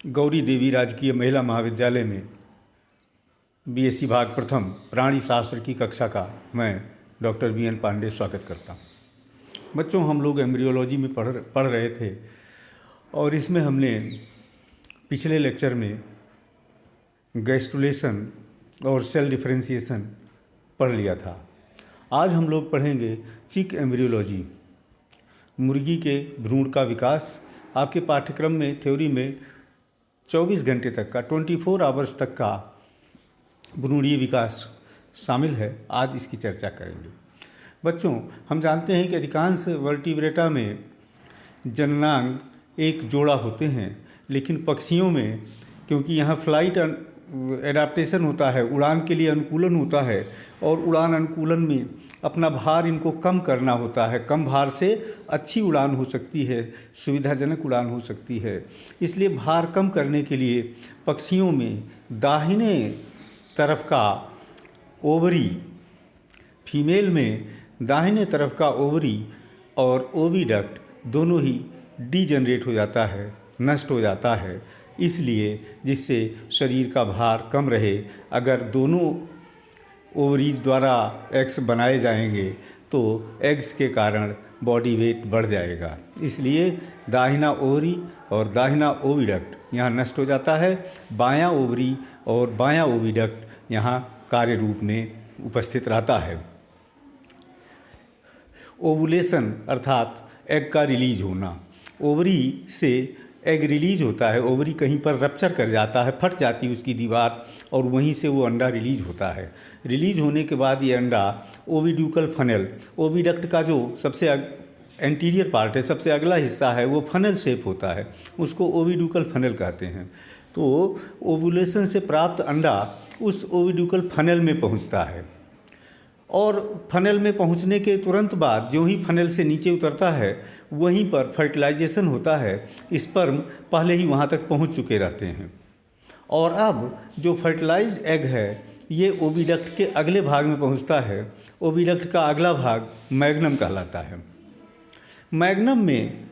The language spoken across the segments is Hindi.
गौरी देवी राजकीय महिला महाविद्यालय में बीएससी भाग प्रथम प्राणी शास्त्र की कक्षा का मैं डॉक्टर वीएन पांडे स्वागत करता हूँ। बच्चों, हम लोग एम्ब्रियोलॉजी में पढ़ रहे थे और इसमें हमने पिछले लेक्चर में गैस्ट्रुलेशन और सेल डिफरेंशिएशन पढ़ लिया था। आज हम लोग पढ़ेंगे चिक एम्ब्रियोलॉजी, मुर्गी के भ्रूण का विकास। आपके पाठ्यक्रम में थ्योरी में 24 घंटे तक का 24 आवर्स तक का भ्रूणीय विकास शामिल है। आज इसकी चर्चा करेंगे। बच्चों, हम जानते हैं कि अधिकांश वर्टिब्रेटा में जननांग एक जोड़ा होते हैं, लेकिन पक्षियों में क्योंकि यहाँ फ्लाइट एडाप्टेशन होता है, उड़ान के लिए अनुकूलन होता है और उड़ान अनुकूलन में अपना भार इनको कम करना होता है। कम भार से अच्छी उड़ान हो सकती है, सुविधाजनक उड़ान हो सकती है। इसलिए भार कम करने के लिए पक्षियों में दाहिने तरफ का ओवरी, फीमेल में दाहिने तरफ का ओवरी और ओविडक्ट दोनों ही डीजनरेट हो जाता है, नष्ट हो जाता है। इसलिए जिससे शरीर का भार कम रहे। अगर दोनों ओवरीज द्वारा एग्स बनाए जाएंगे तो एग्स के कारण बॉडी वेट बढ़ जाएगा। इसलिए दाहिना ओवरी और दाहिना ओविडक्ट यहाँ नष्ट हो जाता है। बायां ओवरी और बायां ओविडक्ट यहाँ कार्य रूप में उपस्थित रहता है। ओवुलेशन अर्थात एग का रिलीज होना। ओवरी से एग रिलीज होता है। ओवरी कहीं पर रप्चर कर जाता है, फट जाती है उसकी दीवार और वहीं से वो अंडा रिलीज होता है। रिलीज होने के बाद ये अंडा ओविड्यूकल फनल, ओविडक्ट का जो सबसे एंटीरियर पार्ट है, सबसे अगला हिस्सा है, वो फनल शेप होता है, उसको ओविड्यूकल फनल कहते हैं। तो ओवुलेशन से प्राप्त अंडा उस ओविड्यूकल फनल में पहुंचता है और फनल में पहुंचने के तुरंत बाद जो ही फनल से नीचे उतरता है वहीं पर फर्टिलाइजेशन होता है। स्पर्म पहले ही वहां तक पहुंच चुके रहते हैं और अब जो फर्टिलाइज्ड एग है ये ओविडक्ट के अगले भाग में पहुंचता है। ओविडक्ट का अगला भाग मैग्नम कहलाता है। मैग्नम में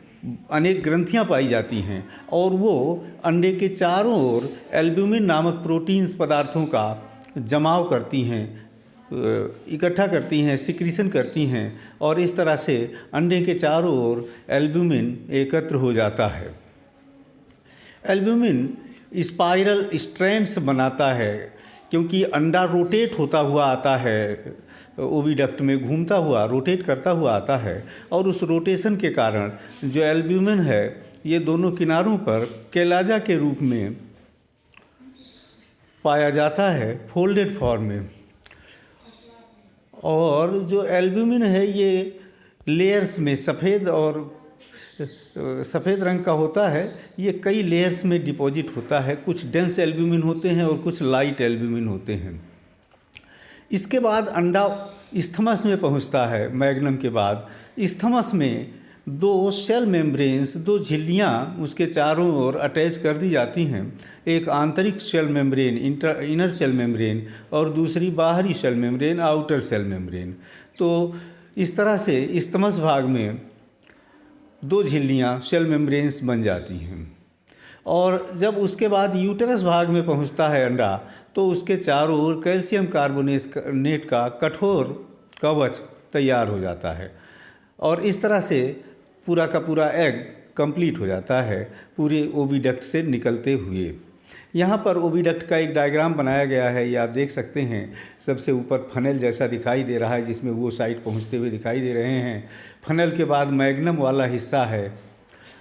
अनेक ग्रंथियां पाई जाती हैं और वो अंडे के चारों ओर एल्ब्यूमिन नामक प्रोटीन्स पदार्थों का जमाव करती हैं, इकट्ठा करती हैं, सिक्रीशन करती हैं और इस तरह से अंडे के चारों ओर एल्ब्यूमिन एकत्र हो जाता है। एल्ब्यूमिन स्पाइरल स्ट्रैंड्स बनाता है क्योंकि अंडा रोटेट होता हुआ आता है, ओविडक्ट में घूमता हुआ, रोटेट करता हुआ आता है और उस रोटेशन के कारण जो एल्ब्यूमिन है ये दोनों किनारों पर केलाजा के रूप में पाया जाता है, फोल्डेड फॉर्म में। और जो एल्ब्यूमिन है ये लेयर्स में सफ़ेद रंग का होता है। ये कई लेयर्स में डिपॉजिट होता है। कुछ डेंस एल्ब्यूमिन होते हैं और कुछ लाइट एल्ब्यूमिन होते हैं। इसके बाद अंडा इस्थमस में पहुंचता है। मैग्नम के बाद इस्थमस में दो सेल मेम्ब्रेन्स, दो झिल्लियाँ उसके चारों ओर अटैच कर दी जाती हैं। एक आंतरिक cell membrane, inner cell membrane, और दूसरी बाहरी cell membrane, outer cell membrane. तो इस तरह से इस्थमस भाग में दो झिल्लियाँ, सेल मेम्ब्रेन्स बन जाती हैं। और जब उसके बाद यूटेरस भाग में पहुंचता है अंडा तो उसके चारों ओर कैल्शियम कार्बोनेट का कठोर कवच तैयार हो जाता है और इस तरह से पूरा का पूरा एग कंप्लीट हो जाता है पूरे ओविडक्ट से निकलते हुए। यहाँ पर ओविडक्ट का एक डायग्राम बनाया गया है, ये आप देख सकते हैं। सबसे ऊपर फनल जैसा दिखाई दे रहा है जिसमें वो साइड पहुँचते हुए दिखाई दे रहे हैं। फनल के बाद मैग्नम वाला हिस्सा है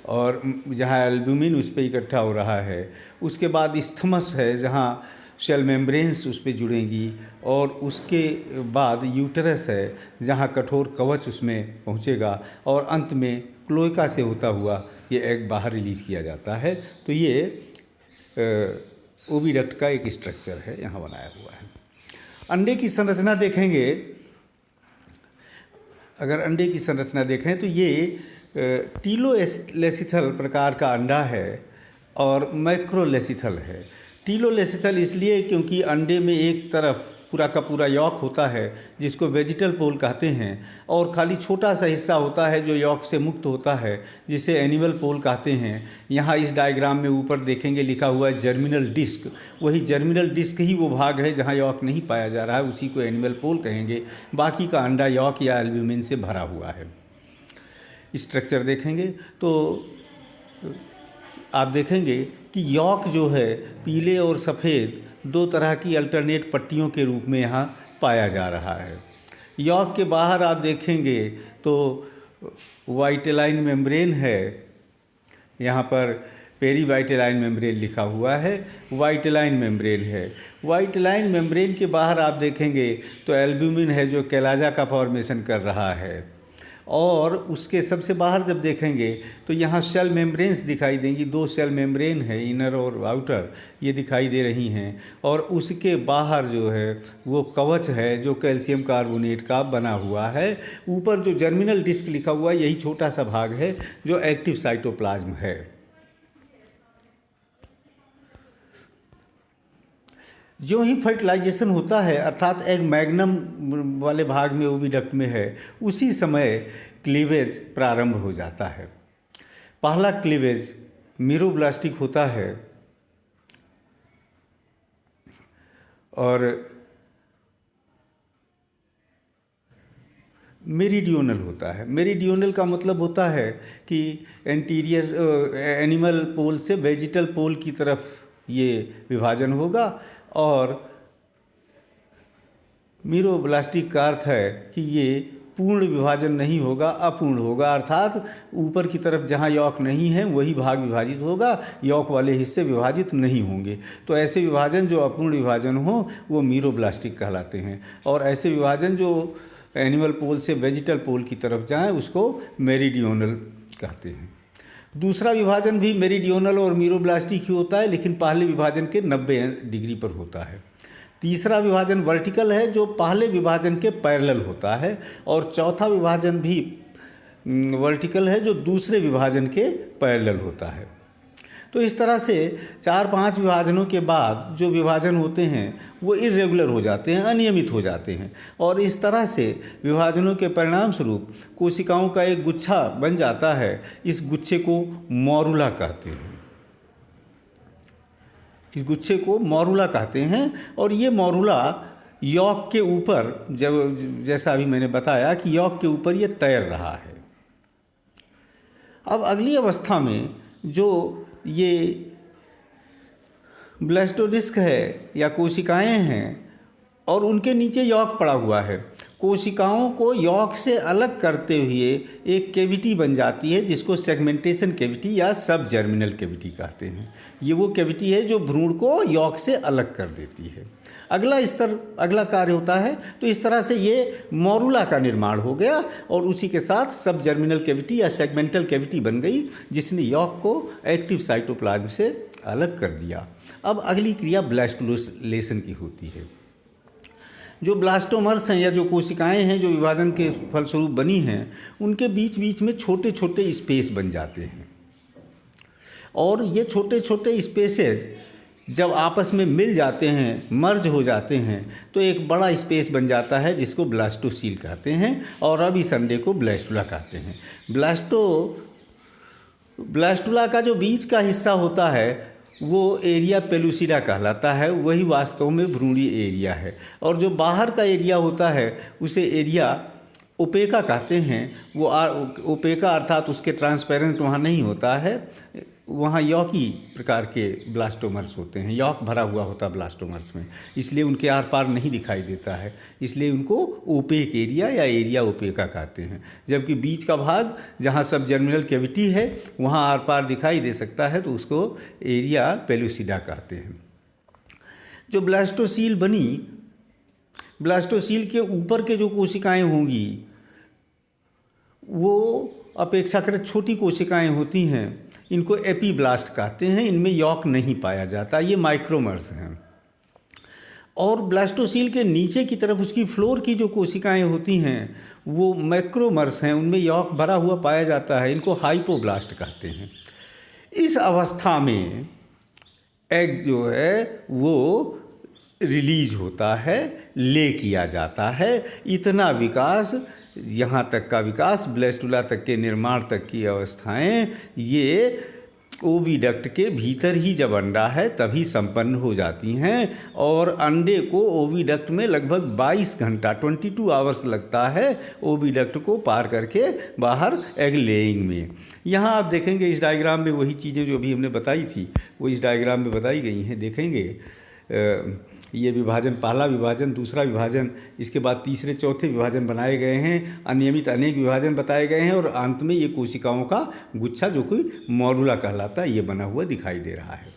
और जहाँ एल्ब्यूमिन उस पर इकट्ठा हो रहा है। उसके बाद इस्थमस है जहाँ सेल मेम्ब्रेन्स उस पर जुड़ेंगी और उसके बाद यूटेरस है जहाँ कठोर कवच उसमें पहुँचेगा और अंत में क्लोएका से होता हुआ ये एग बाहर रिलीज़ किया जाता है। तो ये ओविडक्ट का एक स्ट्रक्चर है, यहाँ बनाया हुआ है। अंडे की संरचना देखेंगे, अगर अंडे की संरचना देखें तो ये टीलोलेसिथल प्रकार का अंडा है और मैक्रोलेसिथल है। टीलोलेसिथल इसलिए क्योंकि अंडे में एक तरफ पूरा का पूरा यॉक होता है जिसको वेजिटल पोल कहते हैं, और खाली छोटा सा हिस्सा होता है जो यॉक से मुक्त होता है जिसे एनिमल पोल कहते हैं। यहाँ इस डायग्राम में ऊपर देखेंगे लिखा हुआ है जर्मिनल डिस्क, वही जर्मिनल डिस्क ही वो भाग है जहाँ यॉक नहीं पाया जा रहा है, उसी को एनिमल पोल कहेंगे। बाकी का अंडा यॉक या एल्ब्यूमिन से भरा हुआ है। स्ट्रक्चर देखेंगे तो आप देखेंगे कि यॉक जो है पीले और सफ़ेद दो तरह की अल्टरनेट पट्टियों के रूप में यहाँ पाया जा रहा है। यॉक के बाहर आप देखेंगे तो वाइटेलाइन मेम्ब्रेन है, यहाँ पर पेरीवाइटेलाइन मेम्ब्रेन लिखा हुआ है, वाइटेलाइन मेम्ब्रेन है। वाइटेलाइन मेम्ब्रेन के बाहर आप देखेंगे तो एल्ब्यूमिन है जो कैलाजा का फॉर्मेशन कर रहा है, और उसके सबसे बाहर जब देखेंगे तो यहाँ सेल मेम्ब्रेन्स दिखाई देंगी। दो सेल मेम्ब्रेन है, इनर और आउटर, ये दिखाई दे रही हैं। और उसके बाहर जो है वो कवच है जो कैल्शियम कार्बोनेट का बना हुआ है। ऊपर जो जर्मिनल डिस्क लिखा हुआ है यही छोटा सा भाग है जो एक्टिव साइटोप्लाज्म है। जो ही फर्टिलाइजेशन होता है अर्थात एग मैग्नम वाले भाग में ओविडक्ट में है, उसी समय क्लीवेज प्रारंभ हो जाता है। पहला क्लीवेज मीरोब्लास्टिक होता है और मेरिडियोनल होता है। मेरिडियोनल का मतलब होता है कि एंटीरियर एनिमल पोल से वेजिटल पोल की तरफ ये विभाजन होगा, और मीरोब्लास्टिक का अर्थ है कि ये पूर्ण विभाजन नहीं होगा, अपूर्ण होगा, अर्थात ऊपर की तरफ जहाँ यॉक नहीं है वही भाग विभाजित होगा, यॉक वाले हिस्से विभाजित नहीं होंगे। तो ऐसे विभाजन जो अपूर्ण विभाजन हो वो मीरोब्लास्टिक कहलाते हैं, और ऐसे विभाजन जो एनिमल पोल से वेजिटल पोल की तरफ जाएं उसको मेरिडियोनल कहते हैं। दूसरा विभाजन भी मेरिडियोनल और मीरोब्लास्टिक ही होता है, लेकिन पहले विभाजन के 90 डिग्री पर होता है। तीसरा विभाजन वर्टिकल है जो पहले विभाजन के पैरेलल होता है, और चौथा विभाजन भी वर्टिकल है जो दूसरे विभाजन के पैरेलल होता है। तो इस तरह से 4-5 विभाजनों के बाद जो विभाजन होते हैं वो इर्रेगुलर हो जाते हैं, अनियमित हो जाते हैं, और इस तरह से विभाजनों के परिणाम स्वरूप कोशिकाओं का एक गुच्छा बन जाता है। इस गुच्छे को मॉरुला कहते हैं। इस गुच्छे को मॉरुला कहते हैं, और ये मॉरुला यॉक के ऊपर, जब जैसा अभी मैंने बताया कि यॉक के ऊपर ये तैर रहा है। अब अगली अवस्था में जो ये ब्लास्टोडिस्क है या कोशिकाएं हैं और उनके नीचे यॉक पड़ा हुआ है, कोशिकाओं को यॉक से अलग करते हुए एक कैविटी बन जाती है जिसको सेगमेंटेशन कैविटी या सब जर्मिनल कैविटी कहते हैं। ये वो कैविटी है जो भ्रूण को यॉक से अलग कर देती है। अगला कार्य होता है। तो इस तरह से ये मॉरुला का निर्माण हो गया, और उसी के साथ सब जर्मिनल कैविटी या सेगमेंटल कैविटी बन गई जिसने यॉक को एक्टिव साइटोप्लाज्म से अलग कर दिया। अब अगली क्रिया ब्लास्टोलेशन की होती है। जो ब्लास्टोमर्स हैं या जो कोशिकाएं हैं जो विभाजन के फलस्वरूप बनी हैं, उनके बीच बीच में छोटे छोटे स्पेस बन जाते हैं, और ये छोटे छोटे स्पेसेस जब आपस में मिल जाते हैं, मर्ज हो जाते हैं, तो एक बड़ा स्पेस बन जाता है जिसको ब्लास्टोसील कहते हैं, और अब इस अंडे को ब्लास्टुला कहते हैं। ब्लास्टुला का जो बीच का हिस्सा होता है वो एरिया पेलुसिडा कहलाता है, वही वास्तव में भ्रूणीय एरिया है, और जो बाहर का एरिया होता है उसे एरिया ओपेका कहते हैं। वो ओपेका अर्थात उसके ट्रांसपेरेंट वहाँ नहीं होता है, वहाँ यॉकी प्रकार के ब्लास्टोमर्स होते हैं, यॉक भरा हुआ होता है ब्लास्टोमर्स में, इसलिए उनके आर पार नहीं दिखाई देता है, इसलिए उनको ओपेक एरिया या एरिया ओपेका कहते हैं। जबकि बीच का भाग जहाँ सब जर्मिनल कैविटी है वहाँ आर पार दिखाई दे सकता है, तो उसको एरिया पेलुसिडा कहते हैं। जो ब्लास्टोसील बनी, ब्लास्टोसील के ऊपर के जो कोशिकाएं होंगी वो अपेक्षाकृत छोटी कोशिकाएं होती हैं, इनको एपीब्लास्ट कहते हैं। इनमें यॉक नहीं पाया जाता, ये माइक्रोमर्स हैं। और ब्लास्टोसील के नीचे की तरफ उसकी फ्लोर की जो कोशिकाएं होती हैं वो मैक्रोमर्स हैं, उनमें यॉक भरा हुआ पाया जाता है, इनको हाइपोब्लास्ट कहते हैं। इस अवस्था में एग जो है वो रिलीज होता है, ले किया जाता है। इतना विकास, यहाँ तक का विकास, ब्लास्टुला तक के निर्माण तक की अवस्थाएं, ये ओविडक्ट के भीतर ही जब अंडा है तभी संपन्न हो जाती हैं। और अंडे को ओविडक्ट में लगभग 22 घंटा 22 आवर्स लगता है ओविडक्ट को पार करके बाहर एग लेइंग में। यहाँ आप देखेंगे इस डायग्राम में वही चीज़ें जो अभी हमने बताई थी वो इस डायग्राम में बताई गई हैं। देखेंगे ये विभाजन, पहला विभाजन, दूसरा विभाजन, इसके बाद तीसरे चौथे विभाजन बनाए गए हैं, अनियमित अनेक विभाजन बताए गए हैं, और अंत में ये कोशिकाओं का गुच्छा जो कि मॉडुला कहलाता है ये बना हुआ दिखाई दे रहा है।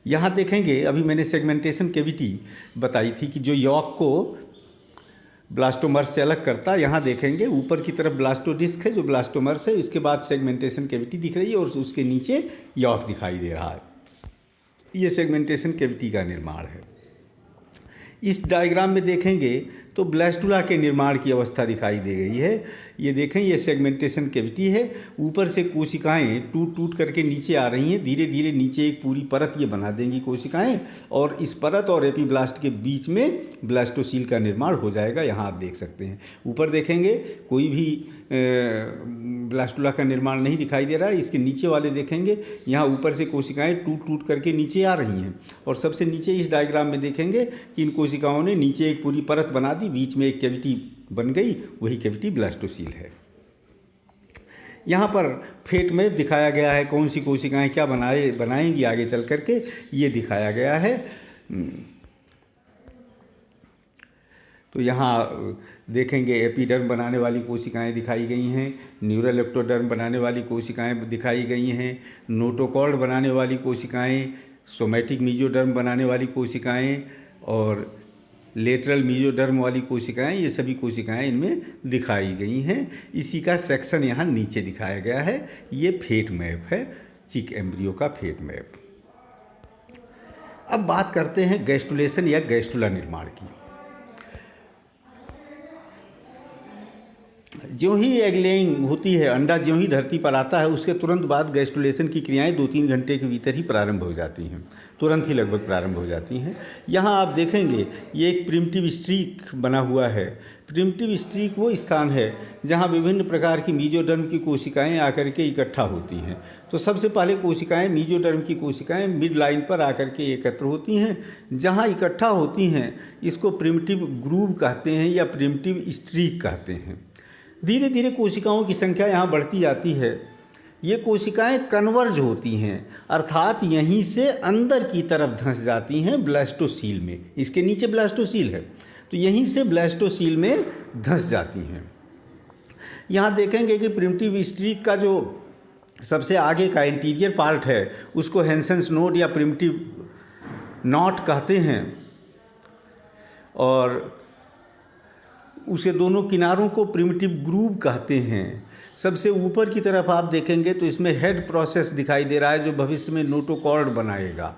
यहाँ देखेंगे अभी मैंने सेगमेंटेशन कैविटी बताई थी कि जो यॉक को ब्लास्टोमर्स से अलग करता है। यहाँ देखेंगे ऊपर की तरफ ब्लास्टोडिस्क है जो ब्लास्टोमर्स है, इसके बाद सेगमेंटेशन कैविटी दिख रही है और उसके नीचे यॉक दिखाई दे रहा है। ये सेगमेंटेशन कैविटी का निर्माण है। इस डायग्राम में देखेंगे तो ब्लास्टुला के निर्माण की अवस्था दिखाई दे गई है। ये देखें, ये सेगमेंटेशन कैविटी है। ऊपर से कोशिकाएं टूट टूट करके नीचे आ रही हैं, धीरे धीरे नीचे एक पूरी परत ये बना देंगी कोशिकाएं, और इस परत और एपीब्लास्ट के बीच में ब्लास्टोसील का निर्माण हो जाएगा। यहाँ आप देख सकते हैं ऊपर देखेंगे कोई भी ब्लास्टुला का निर्माण नहीं दिखाई दे रहा है। इसके नीचे वाले देखेंगे, यहाँ ऊपर से कोशिकाएं टूट टूट करके नीचे आ रही हैं, और सबसे नीचे इस डायग्राम में देखेंगे कि इन कोशिकाओं ने नीचे एक पूरी परत बना दी, बीच में एक कैविटी बन गई, वही कैविटी ब्लास्टोसील है। यहाँ पर फेट में दिखाया गया है कौन सी कोशिकाएं क्या बनाएंगी आगे चल करके, ये दिखाया गया है। तो यहाँ देखेंगे एपिडर्म बनाने वाली कोशिकाएं दिखाई गई हैं, न्यूरल एक्टोडर्म बनाने वाली कोशिकाएं दिखाई गई हैं, नोटोकॉर्ड बनाने वाली कोशिकाएं, सोमैटिक मीजोडर्म बनाने वाली कोशिकाएं और लेटरल मीजोडर्म वाली कोशिकाएं, ये सभी कोशिकाएं इनमें दिखाई गई हैं। इसी का सेक्शन यहाँ नीचे दिखाया गया है। ये फेट मैप है, चिक एम्ब्रियो का फेट मैप। अब बात करते हैं गैस्टुलेशन या गैस्टुला निर्माण की। ज्यों ही एग लेइंग होती है, अंडा ज्यों ही धरती पर आता है, उसके तुरंत बाद गैस्टुलेशन की क्रियाएं 2-3 घंटे के भीतर ही प्रारंभ हो जाती हैं, तुरंत ही लगभग प्रारंभ हो जाती हैं। यहाँ आप देखेंगे ये एक प्रिमिटिव स्ट्रीक बना हुआ है। प्रिमिटिव स्ट्रीक वो स्थान है जहाँ विभिन्न प्रकार की मीजोडर्म की कोशिकाएं आकर के इकट्ठा होती हैं। तो सबसे पहले कोशिकाएं, मीजोडर्म की कोशिकाएं मिड लाइन पर आकर के एकत्र होती हैं। जहाँ इकट्ठा होती हैं इसको प्रिमिटिव ग्रूव कहते हैं या प्रिमिटिव स्ट्रीक कहते हैं। धीरे धीरे कोशिकाओं की संख्या यहाँ बढ़ती जाती है। ये कोशिकाएं कन्वर्ज होती हैं, अर्थात यहीं से अंदर की तरफ धंस जाती हैं ब्लास्टोसील में। इसके नीचे ब्लास्टोसील है तो यहीं से ब्लास्टोसील में धंस जाती हैं। यहाँ देखेंगे कि प्रिमिटिव स्ट्रीक का जो सबसे आगे का इंटीरियर पार्ट है उसको हेंसेंस नोड या प्रिमिटिव नॉट कहते हैं, और उसके दोनों किनारों को प्रिमिटिव ग्रूव कहते हैं। सबसे ऊपर की तरफ आप देखेंगे तो इसमें हेड प्रोसेस दिखाई दे रहा है जो भविष्य में नोटोकॉर्ड बनाएगा।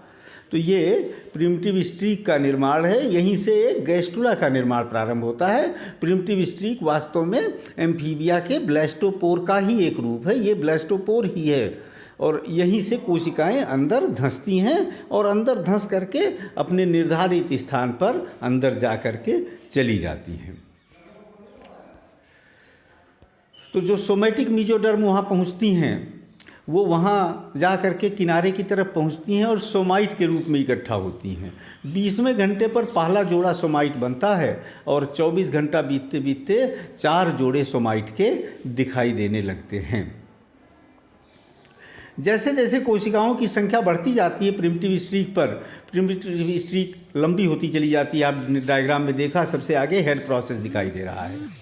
तो ये प्रिमिटिव स्ट्रीक का निर्माण है, यहीं से एक गैस्टुला का निर्माण प्रारंभ होता है। प्रिमिटिव स्ट्रीक वास्तव में एम्फीबिया के ब्लास्टोपोर का ही एक रूप है, ये ब्लास्टोपोर ही है, और यहीं से कोशिकाएं अंदर धंसती हैं और अंदर धंस करके अपने निर्धारित स्थान पर अंदर जा कर के चली जाती हैं। तो जो सोमैटिक मीजोडर्म वहाँ पहुँचती हैं वो वहाँ जा कर के किनारे की तरफ पहुँचती हैं और सोमाइट के रूप में इकट्ठा होती हैं। 20वें घंटे पर पहला जोड़ा सोमाइट बनता है और 24 घंटा बीतते बीतते 4 जोड़े सोमाइट के दिखाई देने लगते हैं। जैसे जैसे कोशिकाओं की संख्या बढ़ती जाती है प्रिमिटिव स्ट्रीक पर, प्रिमिटिव स्ट्रीक लंबी होती चली जाती है। आप डायग्राम में देखा सबसे आगे हेड प्रोसेस दिखाई दे रहा है।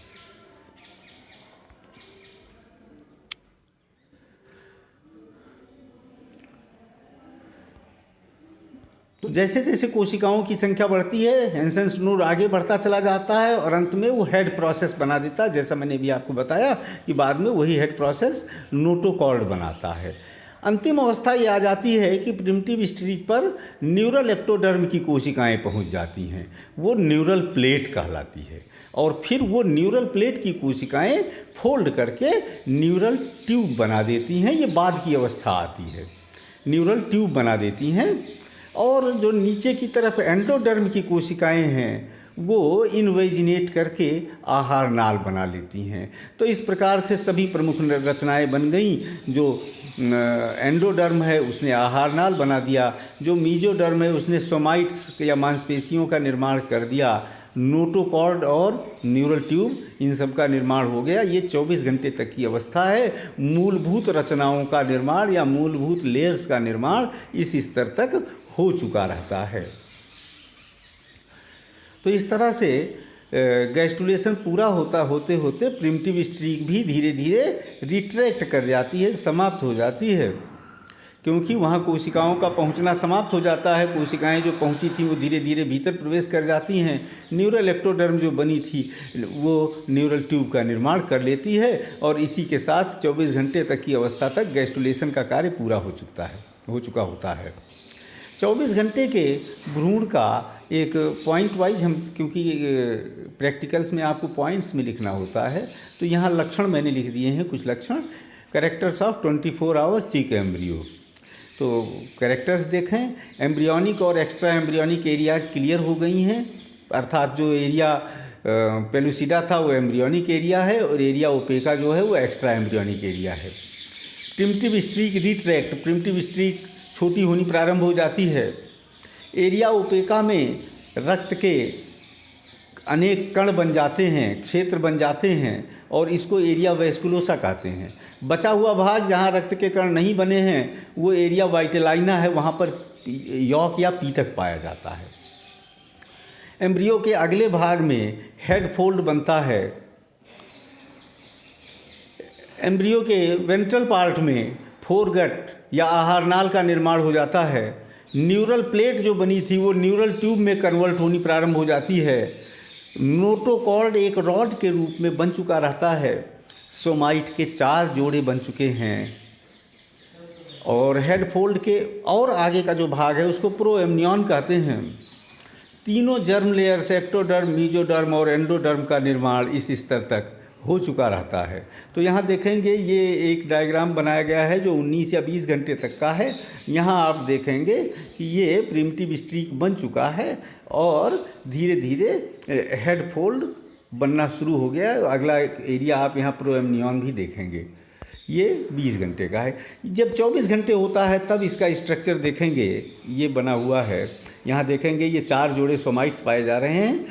तो जैसे जैसे कोशिकाओं की संख्या बढ़ती है हेंसेंस नोड आगे बढ़ता चला जाता है और अंत में वो हेड प्रोसेस बना देता है। जैसा मैंने भी आपको बताया कि बाद में वही हेड प्रोसेस नोटोकॉर्ड बनाता है। अंतिम अवस्था ये आ जाती है कि प्रिमिटिव स्ट्रीक पर न्यूरल एक्टोडर्म की कोशिकाएं पहुंच जाती हैं, वो न्यूरल प्लेट कहलाती है, और फिर वो न्यूरल प्लेट की कोशिकाएं फोल्ड करके न्यूरल ट्यूब बना देती हैं। ये बाद की अवस्था आती है, न्यूरल ट्यूब बना देती हैं। और जो नीचे की तरफ एंडोडर्म की कोशिकाएं हैं वो इनवेजिनेट करके आहार नाल बना लेती हैं। तो इस प्रकार से सभी प्रमुख रचनाएं बन गईं। जो एंडोडर्म है उसने आहार नाल बना दिया, जो मीजोडर्म है उसने सोमाइट्स या मांसपेशियों का निर्माण कर दिया, नोटोकॉर्ड और न्यूरल ट्यूब इन सब का निर्माण हो गया। ये 24 घंटे तक की अवस्था है। मूलभूत रचनाओं का निर्माण या मूलभूत लेयर्स का निर्माण इस स्तर तक हो चुका रहता है। तो इस तरह से गैस्ट्रुलेशन पूरा होते होते प्रिमिटिव स्ट्रीक भी धीरे धीरे रिट्रैक्ट कर जाती है, समाप्त हो जाती है, क्योंकि वहाँ कोशिकाओं का पहुँचना समाप्त हो जाता है। कोशिकाएं जो पहुँची थी वो धीरे धीरे भीतर प्रवेश कर जाती हैं। न्यूरल एक्टोडर्म जो बनी थी वो न्यूरल ट्यूब का निर्माण कर लेती है और इसी के साथ 24 घंटे तक की अवस्था तक गैस्ट्रुलेशन का कार्य पूरा हो चुका होता है। 24 घंटे के भ्रूण का एक पॉइंट वाइज हम, क्योंकि प्रैक्टिकल्स में आपको पॉइंट्स में लिखना होता है, तो यहाँ लक्षण मैंने लिख दिए हैं, कुछ लक्षण। कैरेक्टर्स ऑफ 24 आवर्स चिक एम्ब्रियो। तो कैरेक्टर्स देखें, एम्ब्रियोनिक और एक्स्ट्रा एम्ब्रियोनिक एरियाज क्लियर हो गई हैं, अर्थात जो एरिया पेलुसिडा था वो एम्ब्रियोनिक एरिया है और एरिया ओपेका जो है वो एक्स्ट्रा एम्ब्रियोनिक एरिया है। Primitive streak retract, primitive streak छोटी होनी प्रारंभ हो जाती है। एरिया ओपेका में रक्त के अनेक कण बन जाते हैं, क्षेत्र बन जाते हैं और इसको एरिया वेस्कुलोसा कहते हैं। बचा हुआ भाग जहाँ रक्त के कण नहीं बने हैं वो एरिया वाइटेलाइना है, वहाँ पर यॉक या पीतक पाया जाता है। एम्ब्रियो के अगले भाग में हेड फोल्ड बनता है। एम्ब्रियो के वेंट्रल पार्ट में फोरगट या आहार नाल का निर्माण हो जाता है। न्यूरल प्लेट जो बनी थी वो न्यूरल ट्यूब में कन्वर्ट होनी प्रारंभ हो जाती है। नोटोकॉर्ड एक रॉड के रूप में बन चुका रहता है। सोमाइट के 4 जोड़े बन चुके हैं और हेड फोल्ड के और आगे का जो भाग है उसको प्रोएम्नियन कहते हैं। तीनों जर्म लेयर्स एक्टोडर्म, मीजोडर्म और एंडोडर्म का निर्माण इस स्तर तक हो चुका रहता है। तो यहाँ देखेंगे ये एक डायग्राम बनाया गया है जो 19 या 20 घंटे तक का है। यहाँ आप देखेंगे कि ये प्रिमिटिव स्ट्रीक बन चुका है और धीरे धीरे हेड फोल्ड बनना शुरू हो गया। अगला एरिया आप यहाँ प्रोएम्नियन भी देखेंगे, ये 20 घंटे का है। जब 24 घंटे होता है तब इसका स्ट्रक्चर देखेंगे, ये बना हुआ है। यहाँ देखेंगे ये 4 जोड़े सोमाइट्स पाए जा रहे हैं।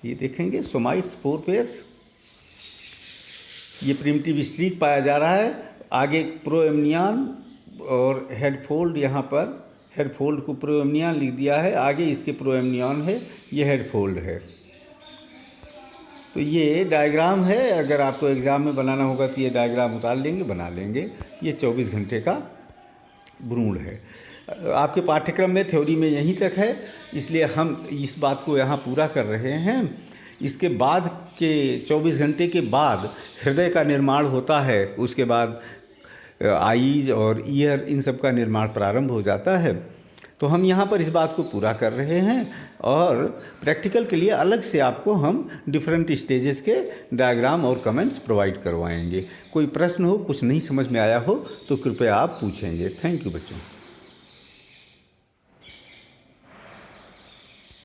ये देखेंगे सोमाइट्स 4 पेयर्स, ये प्रिमिटिव स्ट्रीक पाया जा रहा है। आगे प्रोएम्नियन और हेड फोल्ड, यहाँ पर हेड फोल्ड को प्रोएम्नियन लिख दिया है, आगे इसके प्रोएम्नियन है, ये हेड फोल्ड है। तो ये डायग्राम है, अगर आपको एग्ज़ाम में बनाना होगा तो ये डायग्राम उतार लेंगे, बना लेंगे। ये 24 घंटे का भ्रूण है। आपके पाठ्यक्रम में थ्योरी में यहीं तक है, इसलिए हम इस बात को यहाँ पूरा कर रहे हैं। इसके बाद के 24 घंटे के बाद हृदय का निर्माण होता है, उसके बाद आईज और ईयर इन सब का निर्माण प्रारंभ हो जाता है। तो हम यहाँ पर इस बात को पूरा कर रहे हैं और प्रैक्टिकल के लिए अलग से आपको हम डिफरेंट स्टेजेस के डायग्राम और कमेंट्स प्रोवाइड करवाएंगे। कोई प्रश्न हो, कुछ नहीं समझ में आया हो तो कृपया आप पूछेंगे। थैंक यू बच्चों।